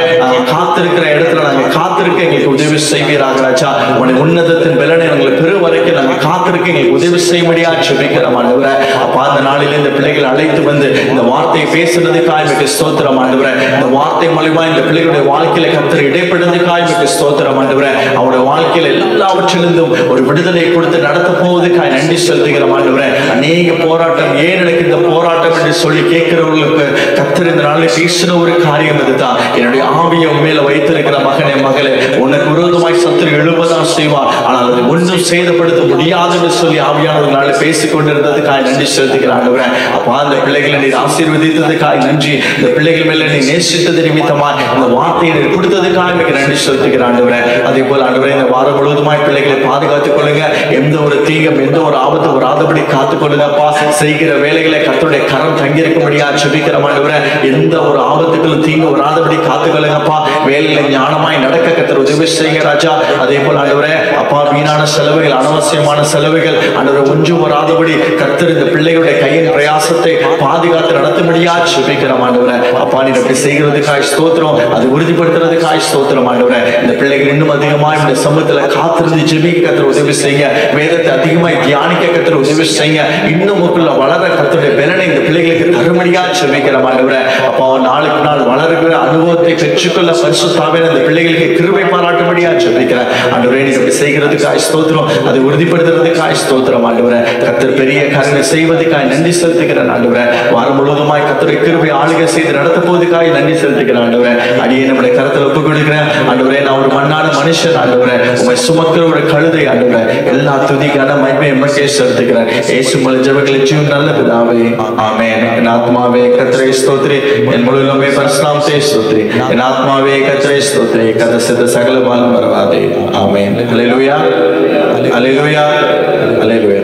காத்திருக்கிற இடத்துல நாங்கள் காத்திருக்க எங்களுக்கு உதவி செய்வீராக ராஜா. உன்னுடைய உன்னதத்தின் பலனை எங்களுக்கு பெரு வரைக்கும் நாங்கள் காத்திருக்க எங்களுக்கு உதவி செய்யும்படியா ஜெபிக்கிறோம் ஆண்டவரே. அப்பா, அந்த நாளில் இந்த பிள்ளைகளை அழைத்து வந்து இந்த வார்த்தையை பேசுறதுக்காய் மிக ஸ்தோத்திரம் ஆண்டவரே. இந்த வார்த்தை மூலமா இந்த பிள்ளைகளுடைய வாழ்க்கையில கர்த்தர் இடைப்படுறதுக்காய் மிக ஸ்தோத்திரம் ஆண்டவரே. அவருடைய வாழ்க்கையில எல்லாவற்றிலிருந்தும் ஒரு விடுதலை கொடுத்து நடத்த போவதுக்காய் நன்றி செலுத்துகிறோம் ஆண்டவரே. அநேக போராட்டம், ஏன் எனக்கு இந்த போராட்டம் என்று சொல்லி கேட்கிறவர்களுக்கு கர்த்தர் இந்த நாளில் பேசின ஒரு காரியம் இதுதான். என்னுடைய ஆவியை உண்மையில வைத்திருக்கிற மகனே, மகளே, உனக்கு விரோதமாய் சத்துரு எழுபதான் செய்வார், ஆனால் அதை ஒன்றும் சேதப்படுத்த முடியாது என்று சொல்லி ஆவியானவர் நாளில் பேசிக் கொண்டிருந்ததுக்காய் நன்றி செலுத்துகிறேன் ஆண்டவரே. அப்பா, அந்த பிள்ளைகளை நீர் ஆசீர்வதித்ததுக்காய் நன்றி. இந்த பிள்ளைகள் மேல நீ நேசித்தது நிமித்தமாய் இந்த வார்த்தையை நீர் கொடுத்ததுக்காக எனக்கு நன்றி செலுத்துகிறேன் ஆண்டவரே. அதே போல ஆண்டவரே, இந்த வாரம் முழுவதுமாய் பிள்ளைகளை பாதுகாத்துக் கொள்ளுங்க. எந்த ஒரு தீங்கும் எந்த ஒரு ஆபத்து வராதபடி காத்துக் கொள்ளுங்கப்பா. செய்கிற வேலைகளை கர்த்தருடைய கரம் தங்கியிருக்கும்படியா ஜெபிக்கிறோம் ஆண்டவரே. எந்த ஒரு ஆபத்துகளும் தீங்கு வராதபடி காத்துக் கொள்ளுங்கப்பா. வேலைகளை ஞானமாய் நடக்க கர்த்தர் உதவி செய்யுங்க ராஜா. அதே போல ஆண்டவரே, அப்பா, வீணான செலவுகள், அனாவசியமான செலவுகள் ஆண்டவரே ஒன்றும் வராதபடி கர்த்தர் இந்த பிள்ளைகளுடைய கையின் பிரயாசத்தை பாதுகாத்து நடத்தும்படியா ஜெபிக்கிறோம் ஆண்டவரே. அப்பா, நீர் அப்படி செய்கிறதுக்காய் ஸ்தோத்திரம், அது உறுதிப்படுத்துறதுக்காய் ஸ்தோத்திரம் ஆண்டவரே. இந்த பிள்ளைகள் இன்னும் அதிகமாய் இந்த சமூகத்துல காத்திருந்து ஜெபிக்க கர்த்தர் உதவி செய்யுங்க. வேதத்தை அதிகமாய் தியானிக்க கர்த்தர் உதவி செய்யுங்க. இன்னும் உங்களுக்குள்ள வளர கர்த்தருடைய பலனை இந்த பிள்ளைகளுக்கு தரும்படியா ஜெபிக்கிறோம் ஆண்டவரே. அப்பா, நாளுக்கு நாள் வளர்கிற அனுபவத்தை பெற்றுக்கொள்ள பரிசுத்த ஆவியானவர் இந்த பிள்ளைகளுக்கு கிருபை பாராட்டும்படியா ஜெபிக்கிறேன் ஆண்டவரே. நீர் அப்படி செய்கிறதுக்காய் ஸ்தோத்திரம், அதை உறுதிப்படுத்துறதுக்காய் ஸ்தோத்திரம் ஆண்டவரே. கர்த்தர் பெரிய காரியங்களை செய்வதற்காய் நன்றி செலுத்துகிறேன் ஆண்டவரே. வாரம் முழுவதுமாய் கர்த்தருடைய கிருபை ஆளுகை செய்து நடத்த போவதற்காக நன்றி செலுத்துகிறேன் ஆண்டவரே. அடியே நம்முடைய கரத்தில் ஒப்புக் கொடுக்கிறேன் ஆண்டவரே. நான் ஒரு மண்ணான மனுஷன் ஆண்டவரே, உம்மை சுமக்கிற ஒரு கழுதை ஆண்டவரே. எல்லா துதிக்கான மகிமை எமக்கே செலுத்துகிறேன். இயேசு மூலம் ஜெபங்களை ஜீவன் நல்ல பிதாவே, ஆமென். என் ஆத்மாவே கர்த்தரை ஸ்தோத்திரி, என் முழு உள்ளமே பரிசுத்தத்தை ஸ்தோத்திரி. என் ஆத்மாவே கர்த்தரை ஸ்தோத்திரி, கர்த்தர் செய்த சகல பாலும் மறவாதே. ஆமென். அல்லேலூயா, அல்லேலூயா, அல்லேலூயா.